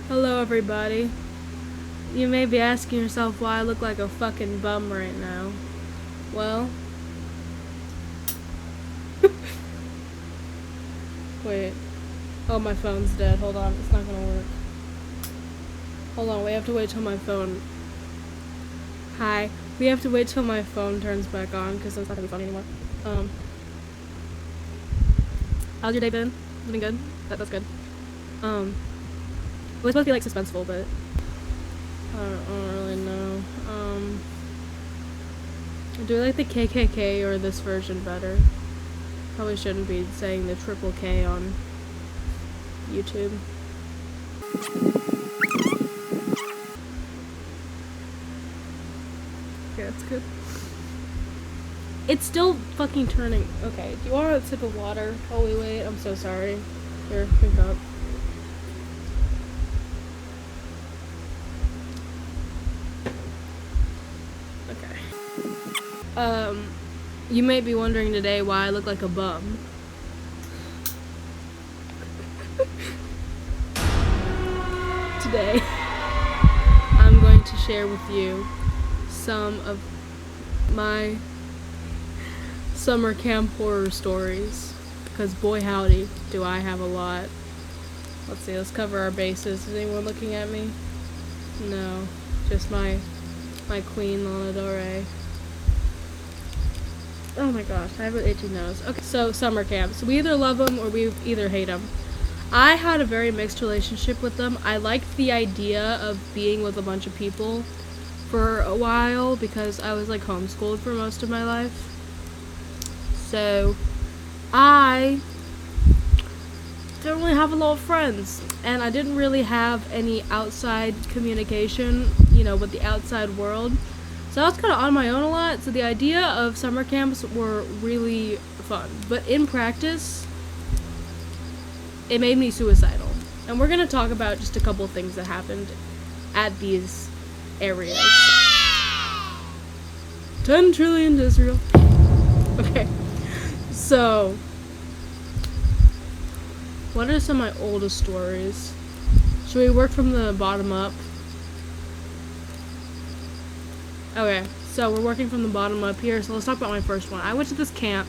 Hello, everybody. You may be asking yourself why I look like a fucking bum right now. Well, wait. Oh, my phone's dead. Hold on. It's not gonna work. Hold on. We have to wait till my phone. Hi. We have to wait till my phone turns back on because it's not gonna be funny anymore. How's your day been? Been good? That's good. It was supposed to be like suspenseful, but I don't really know. Do I like the KKK or this version better? Probably shouldn't be saying the triple K on YouTube. Yeah, it's good. It's still fucking turning. Okay, do you want a sip of water while we wait? I'm so sorry. Here, drink up. Okay. You may be wondering today why I look like a bum. Today, I'm going to share with you some of my summer camp horror stories, because boy howdy do I have a lot. Let's see, let's cover our bases. Is anyone looking at me? No, just my queen, Lana Del Rey. Oh my gosh, I have an itchy nose. Okay, so summer camps. We either love them or we either hate them. I had a very mixed relationship with them. I liked the idea of being with a bunch of people for a while because I was like homeschooled for most of my life. So I didn't really have a lot of friends, and I didn't really have any outside communication, with the outside world. So I was kind of on my own a lot. So the idea of summer camps were really fun, but in practice, it made me suicidal. And we're gonna talk about just a couple things that happened at these areas. 10 trillion to Israel. Okay. So, what are some of my oldest stories? Should we work from the bottom up? Okay, so we're working from the bottom up here, so let's talk about my first one. I went to this camp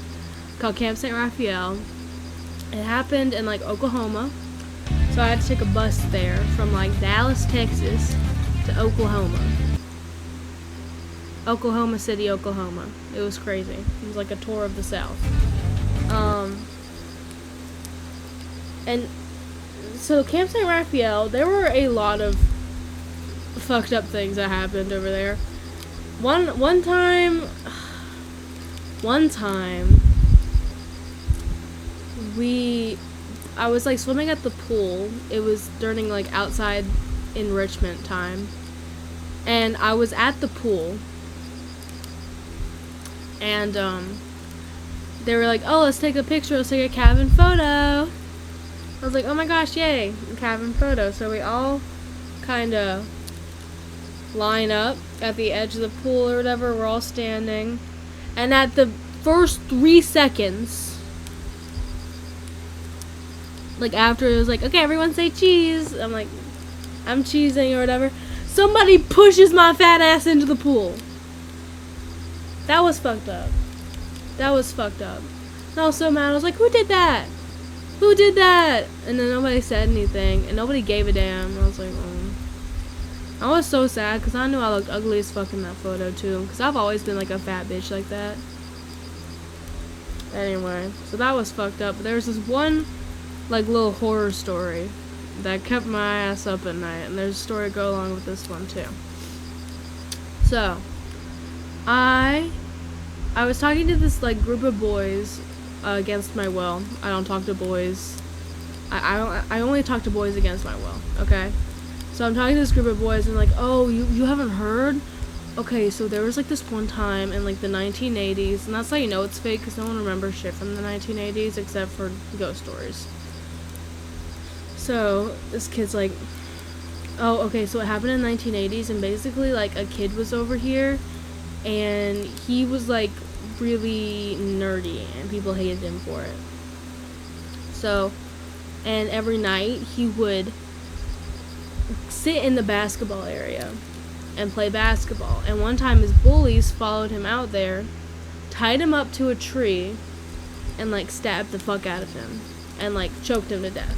called Camp St. Raphael. It happened in, Oklahoma. So I had to take a bus there from, Dallas, Texas to Oklahoma. Oklahoma City, Oklahoma. It was crazy. It was like a tour of the South. And so Camp St. Raphael, there were a lot of fucked up things that happened over there. One time, I was swimming at the pool. It was during outside enrichment time, and I was at the pool, and they were like, "Oh, let's take a picture. Let's take a cabin photo." I was like, "Oh my gosh, yay, cabin photo!" So we all kind of line up at the edge of the pool or whatever. We're all standing, and at the first 3 seconds, after it was okay, everyone say cheese. I'm like, I'm cheesing or whatever. Somebody pushes my fat ass into the pool. That was fucked up. And I was so mad. I was like, who did that? And then nobody said anything, and nobody gave a damn. I was like, oh. I was so sad because I knew I looked ugly as fuck in that photo too, because I've always been a fat bitch like that. Anyway, so that was fucked up. But there was this one little horror story that kept my ass up at night, and there's a story to go along with this one too. So I was talking to this group of boys against my will. I don't talk to boys. I only talk to boys against my will. Okay. So I'm talking to this group of boys, and oh, you haven't heard? Okay, so there was this one time in the 1980s, and that's how you know it's fake, because no one remembers shit from the 1980s except for ghost stories. So this kid's oh, okay, so it happened in the 1980s, and basically a kid was over here, and he was really nerdy, and people hated him for it. So, and every night he would sit in the basketball area and play basketball. And one time his bullies followed him out there, tied him up to a tree, and like stabbed the fuck out of him and like choked him to death.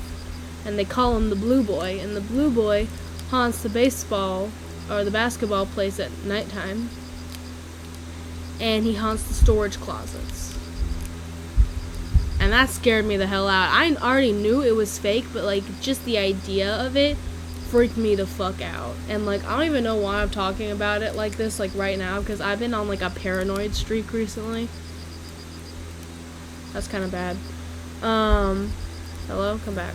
And they call him the Blue Boy, and the Blue Boy haunts the baseball or the basketball place at nighttime, and he haunts the storage closets. And that scared me the hell out. I already knew it was fake, but like just the idea of it freaked me the fuck out. And like I don't even know why I'm talking about it like this like right now, because I've been on like a paranoid streak recently. That's kind of bad. Hello, come back.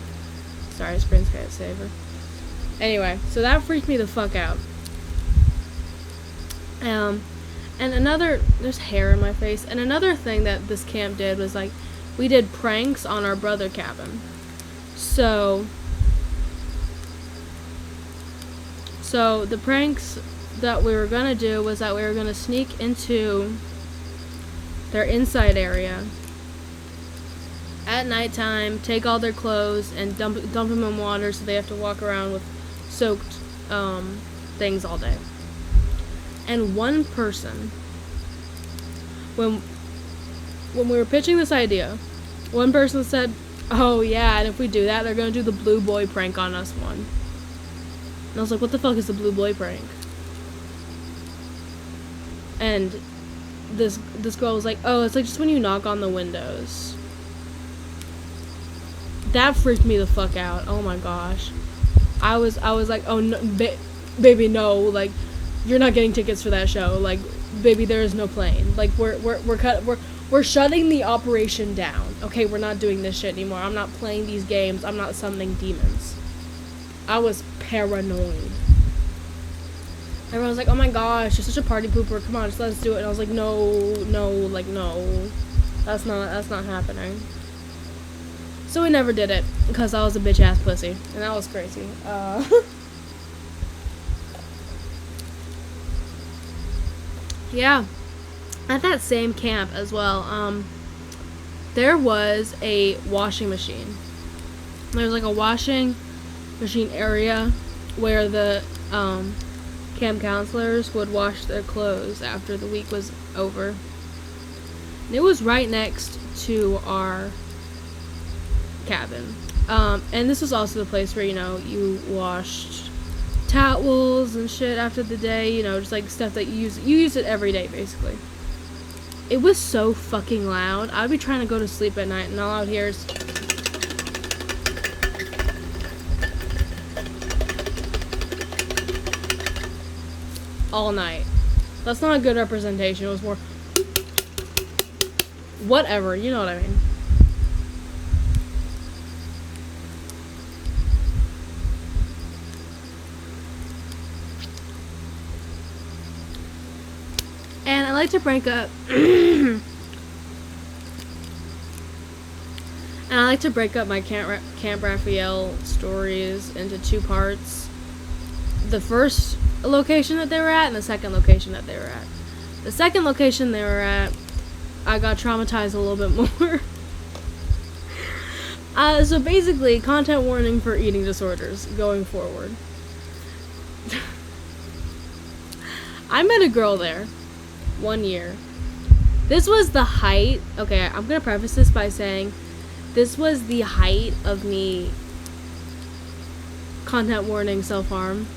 Sorry, screensaver. Anyway, so that freaked me the fuck out. And another, there's hair in my face. And another thing that this camp did was like, we did pranks on our brother cabin. So the pranks that we were gonna do was that we were gonna sneak into their inside area at nighttime, take all their clothes, and dump them in water so they have to walk around with soaked things all day. And one person, when we were pitching this idea, one person said, oh yeah, and if we do that, they're gonna do the Blue Boy prank on us one. And I was like, what the fuck is the Blue Boy prank? And this girl was like, oh, it's like just when you knock on the windows. That freaked me the fuck out. Oh my gosh. I was like, oh no, baby, no, like, you're not getting tickets for that show. Like, baby, there is no plane. Like, we're shutting the operation down. Okay, we're not doing this shit anymore. I'm not playing these games. I'm not summoning demons. I was paranoid. Everyone was like, oh my gosh, you're such a party pooper. Come on, just let's do it. And I was like, no, that's not happening. So we never did it because I was a bitch ass pussy, and that was crazy. Yeah, at that same camp as well, there was a washing machine. There was like a washing machine area where the camp counselors would wash their clothes after the week was over. And it was right next to our cabin. And this was also the place where, you know, you washed towels and shit after the day, you know, just like stuff that you use it every day basically. It was so fucking loud. I'd be trying to go to sleep at night and all out here is all night. That's not a good representation. It was more whatever, you know what I mean. And I like to break up and I like to break up my Camp Raphael stories into two parts. The first location that they were at and the second location that they were at. The second location they were at, I got traumatized a little bit more. So basically, content warning for eating disorders going forward. I met a girl there 1 year. This was the height. Okay, I'm gonna preface this by saying this was the height of me. Content warning, self-harm.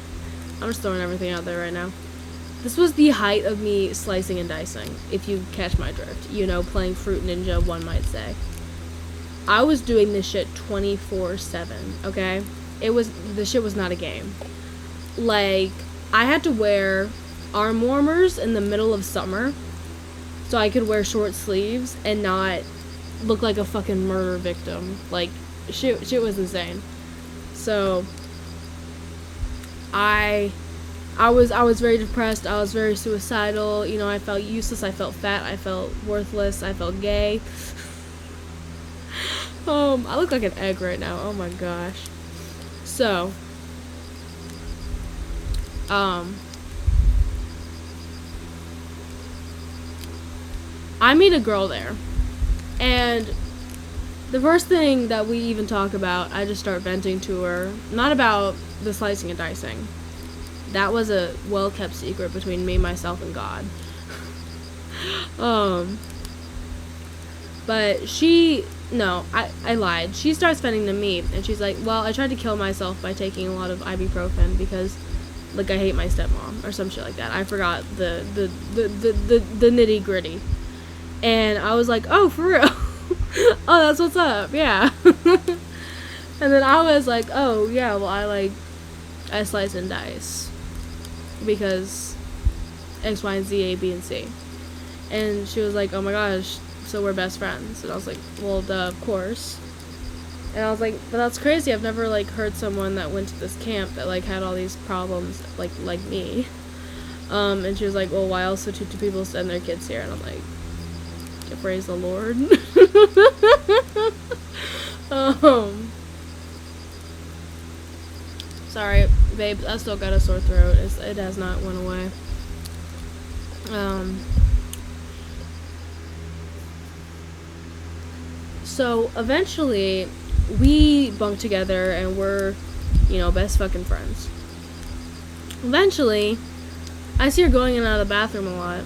I'm just throwing everything out there right now. This was the height of me slicing and dicing, if you catch my drift. You know, playing Fruit Ninja, one might say. I was doing this shit 24/7, okay? This shit was not a game. Like, I had to wear arm warmers in the middle of summer so I could wear short sleeves and not look like a fucking murder victim. Like, shit was insane. So I was very depressed. I was very suicidal. You know, I felt useless. I felt fat. I felt worthless. I felt gay. I look like an egg right now. Oh my gosh. So, I meet a girl there, and the first thing that we even talk about, I just start venting to her. Not about the slicing and dicing. That was a well-kept secret between me, myself, and God. But I lied. She starts venting to me, and she's like, well, I tried to kill myself by taking a lot of ibuprofen because, like, I hate my stepmom, or some shit like that. I forgot the nitty-gritty. And I was like, oh, for real? Oh, that's what's up, yeah. And then I was like, oh, yeah, well, I slice and dice. Because X, Y, and Z, A, B, and C. And she was like, oh my gosh, so we're best friends. And I was like, well, duh, of course. And I was like, but that's crazy. I've never, like, heard someone that went to this camp that, like, had all these problems, like me. And she was like, well, why else would two people send their kids here? And I'm like, praise the Lord. Sorry, babe, I still got a sore throat. It has not went away. So eventually we bunk together and we're, best fucking friends. Eventually, I see her going in and out of the bathroom a lot.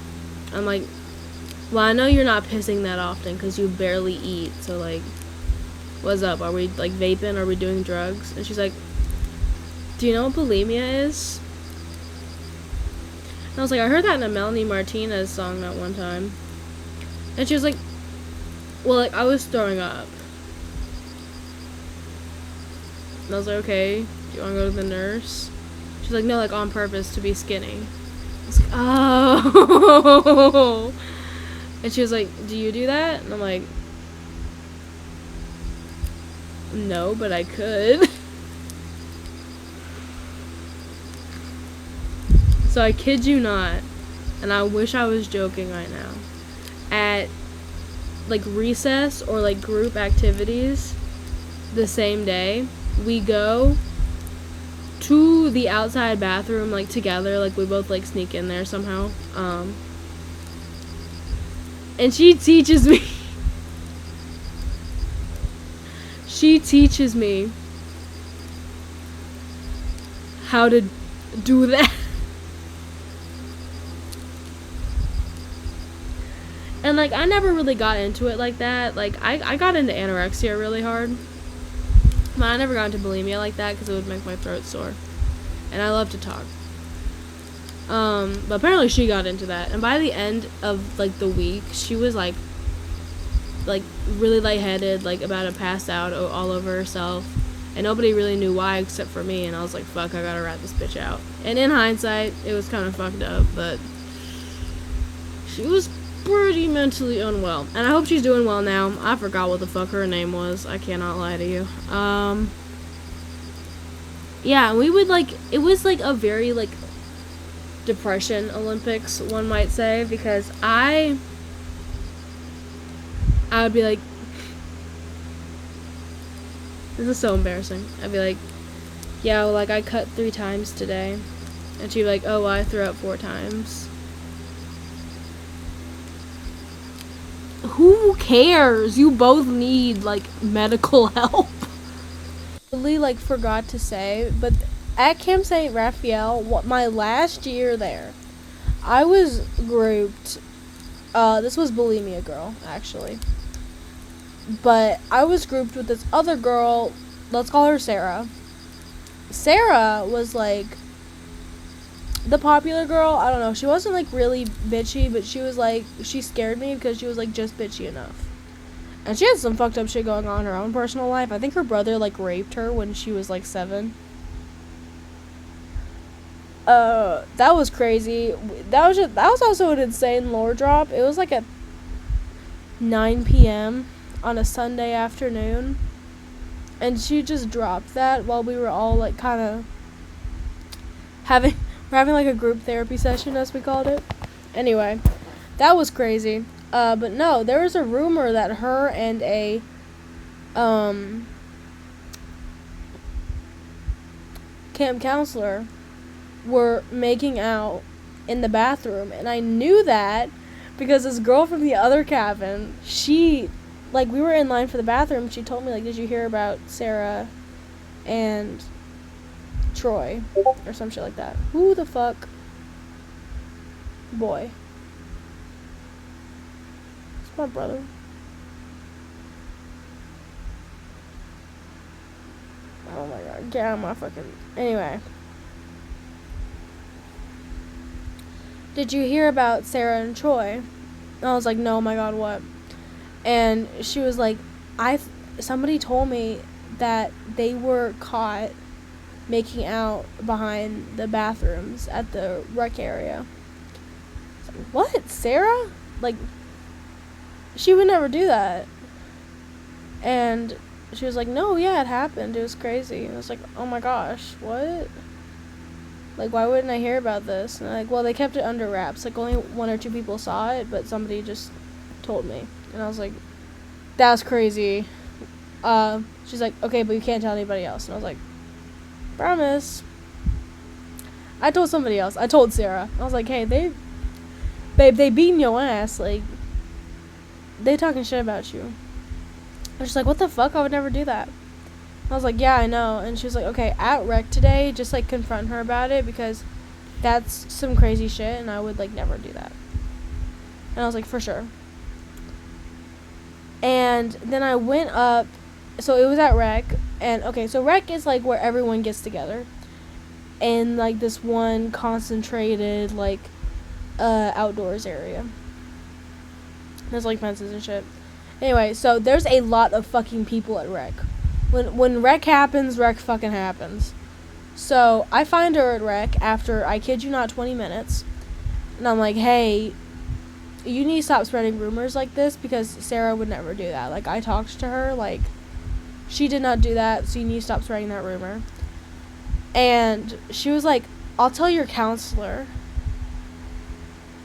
I'm like, well, I know you're not pissing that often because you barely eat. So, like, what's up? Are we, like, vaping? Are we doing drugs? And she's like, do you know what bulimia is? And I was like, I heard that in a Melanie Martinez song that one time. And she was like, well, like, I was throwing up. And I was like, okay, do you want to go to the nurse? She's like, no, like, on purpose to be skinny. I was like, oh. And she was like, do you do that? And I'm like, no, but I could. So I kid you not, and I wish I was joking right now, at, like, recess or, like, group activities the same day, we go to the outside bathroom, like, together, like, we both, like, sneak in there somehow, and she teaches me how to do that. And, like, I never really got into it like that. Like, I got into anorexia really hard. But I never got into bulimia like that because it would make my throat sore. And I love to talk. But apparently she got into that. And by the end of, like, the week, she was, like really lightheaded, like, about to pass out all over herself. And nobody really knew why except for me. And I was like, fuck, I gotta rat this bitch out. And in hindsight, it was kind of fucked up. But she was pretty mentally unwell. And I hope she's doing well now. I forgot what the fuck her name was. I cannot lie to you. Yeah, we would, like, it was, like, a very, like, depression Olympics, one might say, because I would be like, this is so embarrassing. I'd be like, yeah, well, like, I cut 3 times today. And she'd be like, oh, well, I threw up 4 times. Who cares? You both need, like, medical help. I really, like, forgot to say, but at Camp St. Raphael, my last year there, I was grouped, this was Bulimia Girl, actually, but I was grouped with this other girl, let's call her Sarah. Sarah was, like, the popular girl. I don't know, she wasn't, like, really bitchy, but she was, like, she scared me because she was, like, just bitchy enough. And she had some fucked up shit going on in her own personal life. I think her brother, like, raped her when she was, like, 7. That was crazy. That was also an insane lore drop. It was, like, at 9 p.m. on a Sunday afternoon. And she just dropped that while we were all, like, kind of having like, a group therapy session, as we called it. Anyway, that was crazy. But no, there was a rumor that her and a, camp counselor were making out in the bathroom. And I knew that because this girl from the other cabin, she like, we were in line for the bathroom. She told me, like, did you hear about Sarah and Troy? Or some shit like that. Who the fuck? Boy. It's my brother. Oh my god. Get out of my fucking... Anyway. Did you hear about Sarah and Troy? And I was like, no, oh my god, what? And she was like, somebody told me that they were caught making out behind the bathrooms at the rec area. I was like, what? Sarah? Like, she would never do that. And she was like, no, yeah, it happened. It was crazy. And I was like, oh my gosh, what? Like, why wouldn't I hear about this? And I'm like, well, they kept it under wraps. Like, only 1 or 2 people saw it, but somebody just told me. And I was like, that's crazy. She's like, okay, but you can't tell anybody else. And I was like, promise. I told somebody else. I told Sarah. I was like, hey, they beating your ass. Like, they talking shit about you. And she's like, what the fuck? I would never do that. I was like, yeah, I know. And she was like, okay, at rec today, just, like, confront her about it, because that's some crazy shit, and I would, like, never do that. And I was like, for sure. And then I went up, so it was at rec, and, okay, so rec is, like, where everyone gets together, in, like, this one concentrated, like, outdoors area. There's, like, fences and shit. Anyway, so there's a lot of fucking people at rec. When rec happens, rec fucking happens. So, I find her at rec after, I kid you not, 20 minutes. And I'm like, hey, you need to stop spreading rumors like this, because Sarah would never do that. Like, I talked to her, like, she did not do that, so you need to stop spreading that rumor. And she was like, I'll tell your counselor.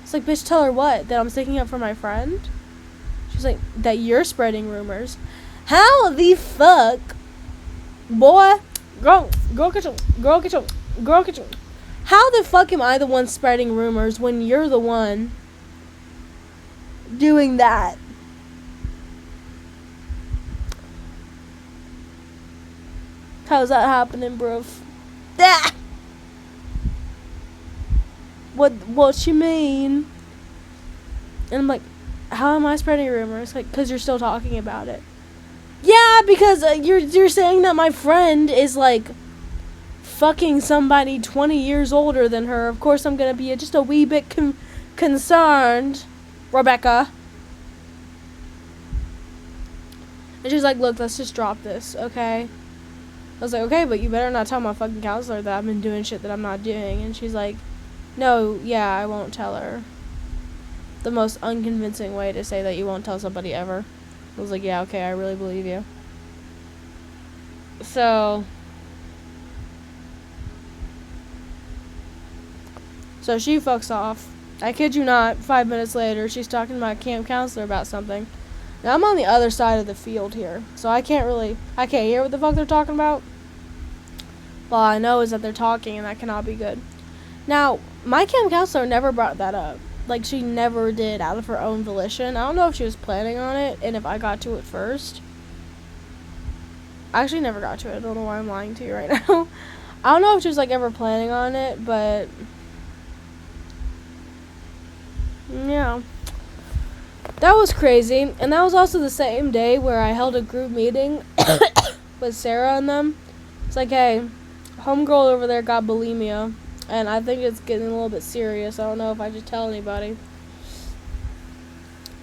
It's like, bitch, tell her what? That I'm sticking up for my friend? She's like, that you're spreading rumors. How the fuck, boy, girl get you. How the fuck am I the one spreading rumors when you're the one doing that? How's that happening, bro? Ah! What you mean? And I'm like, how am I spreading rumors? Like, cause you're still talking about it. Yeah, because you're saying that my friend is, like, fucking somebody 20 years older than her. Of course I'm gonna be just a wee bit concerned, Rebecca. And she's like, look, let's just drop this, okay? I was like, okay, but you better not tell my fucking counselor that I've been doing shit that I'm not doing. And she's like, no, yeah, I won't tell her. The most unconvincing way to say that you won't tell somebody ever. I was like, yeah, okay, I really believe you. So she fucks off. I kid you not, 5 minutes later, she's talking to my camp counselor about something. Now, I'm on the other side of the field here, so I can't hear what the fuck they're talking about. All I know is that they're talking, and that cannot be good. Now, my camp counselor never brought that up. Like, she never did out of her own volition. I don't know if she was planning on it, and if I got to it first. I actually never got to it. I don't know why I'm lying to you right now. I don't know if she was, like, ever planning on it, but yeah. That was crazy. And that was also the same day where I held a group meeting with Sarah and them. It's like, hey, homegirl over there got bulimia. And I think it's getting a little bit serious. I don't know if I should tell anybody.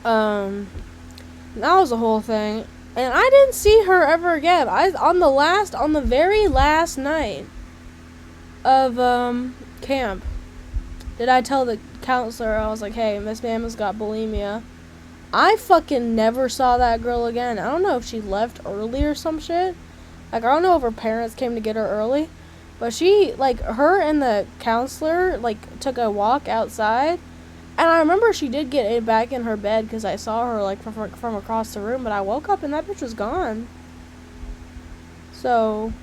That was the whole thing. And I didn't see her ever again. On the very last night of camp, did I tell the counselor, I was like, hey, Miss Mama's got bulimia. I fucking never saw that girl again. I don't know if she left early or some shit. Like, I don't know if her parents came to get her early. But she, like, her and the counselor, like, took a walk outside. And I remember she did get back in her bed because I saw her, like, from across the room. But I woke up and that bitch was gone. So,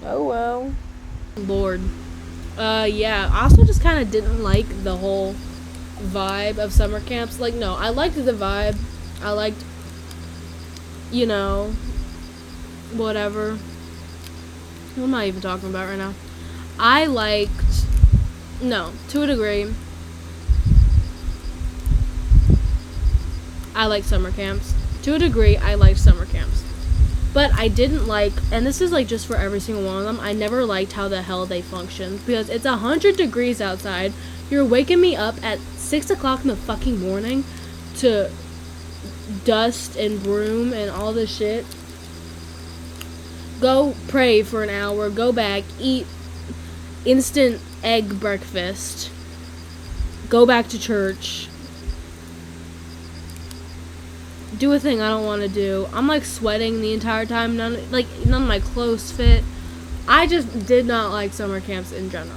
oh well. Lord. Yeah, I also just kind of didn't like the whole vibe of summer camps. Like, no, I liked the vibe. I liked, you know, whatever. What am I even talking about right now? I liked, no, to a degree, I like summer camps. To a degree, I liked summer camps. But I didn't like, and this is like just for every single one of them, I never liked how the hell they functioned. Because it's 100 degrees outside. You're waking me up at 6 o'clock in the fucking morning to dust and broom and all this shit. Go pray for an hour, go back, eat instant egg breakfast, go back to church, do a thing I don't want to do. I'm like sweating the entire time. None of my clothes fit. I just did not like summer camps in general.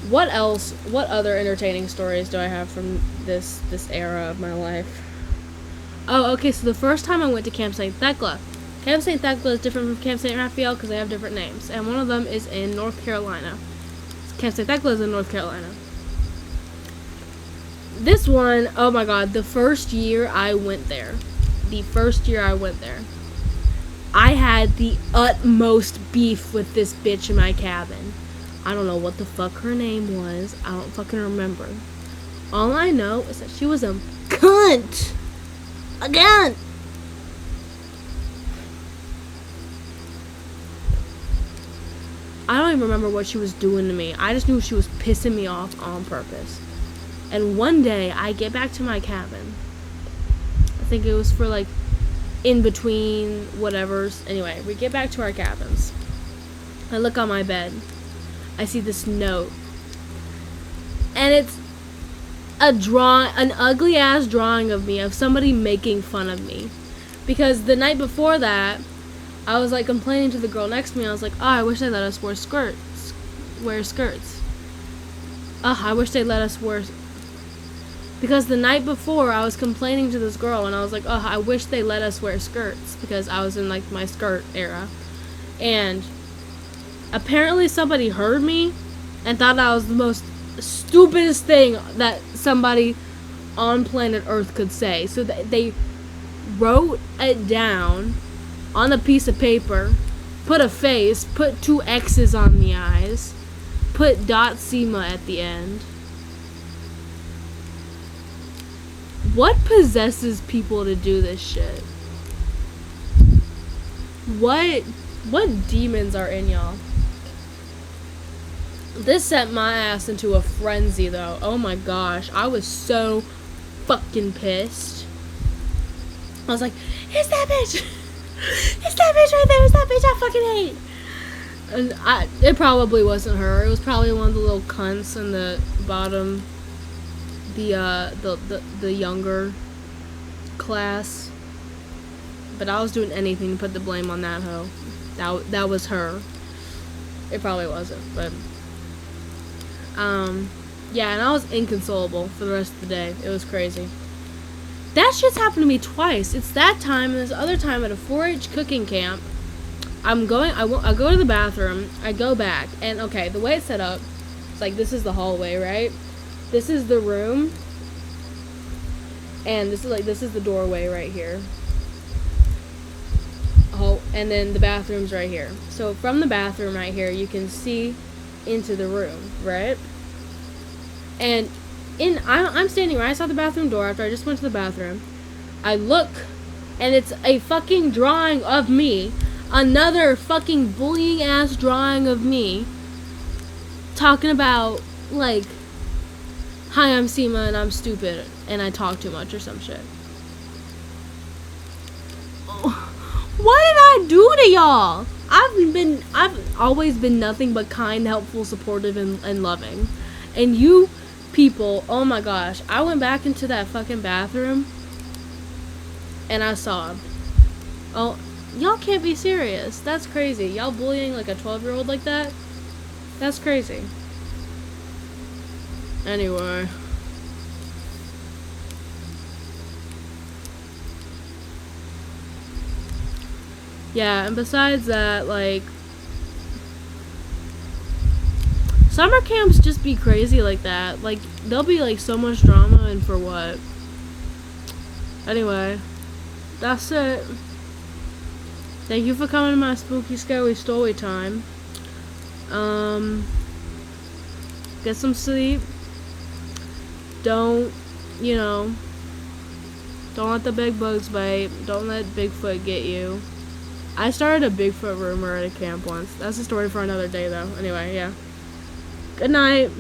What else? What other entertaining stories do I have from this era of my life? Oh, okay. So the first time I went to Camp St. Thecla. Camp St. Thecla is different from Camp St. Raphael because they have different names, and one of them is in North Carolina. Camp St. Thecla is in North Carolina. This one, oh my god, the first year I went there, I had the utmost beef with this bitch in my cabin. I don't know what the fuck her name was. I don't fucking remember. All I know is that she was a cunt. Again. I don't even remember what she was doing to me. I just knew she was pissing me off on purpose. And one day, I get back to my cabin. I think it was for, like, in between whatevers. Anyway, we get back to our cabins. I look on my bed. I see this note. And it's an ugly-ass drawing of me, of somebody making fun of me. Because the night before that, I was, like, complaining to the girl next to me. I was like, oh, I wish they let us wear skirts. I wish they let us wear... Because the night before, I was complaining to this girl, and I was like, oh, I wish they let us wear skirts, because I was in, like, my skirt era. And apparently somebody heard me and thought that was the most stupidest thing that somebody on planet Earth could say. So they wrote it down on a piece of paper, put a face, put 2 X's on the eyes, put .SEMA at the end. What possesses people to do this shit? What demons are in y'all? This sent my ass into a frenzy, though. Oh my gosh. I was so fucking pissed. I was like, it's that bitch! It's that bitch right there! It's that bitch I fucking hate! And it probably wasn't her. It was probably one of the little cunts in the bottom... the younger class. But I was doing anything to put the blame on that hoe. That was her. It probably wasn't, but yeah, and I was inconsolable for the rest of the day. It was crazy. That shit's happened to me twice. It's that time and this other time at a 4-H cooking camp. I go to the bathroom, I go back, and okay, the way it's set up, it's like this is the hallway, right? This is the room, and this is the doorway right here. Oh, and then the bathroom's right here. So from the bathroom right here, you can see into the room, right? And I'm standing right outside the bathroom door after I just went to the bathroom. I look, and it's a fucking drawing of me. Another fucking bullying ass drawing of me. Talking about, like, hi, I'm Seema and I'm stupid and I talk too much or some shit. What did I do to y'all? I've always been nothing but kind, helpful, supportive, and loving. And you people, oh my gosh, I went back into that fucking bathroom and I sobbed. Oh, y'all can't be serious. That's crazy. Y'all bullying like a 12-year-old like that? That's crazy. Anyway. Yeah, and besides that, like, Summer camps just be crazy like that. Like, there'll be, like, so much drama, and for what? Anyway, that's it. Thank you for coming to my spooky, scary story time. Get some sleep. Don't, you know, don't let the big bugs bite. Don't let Bigfoot get you. I started a Bigfoot rumor at a camp once. That's a story for another day, though. Anyway, yeah. Good night.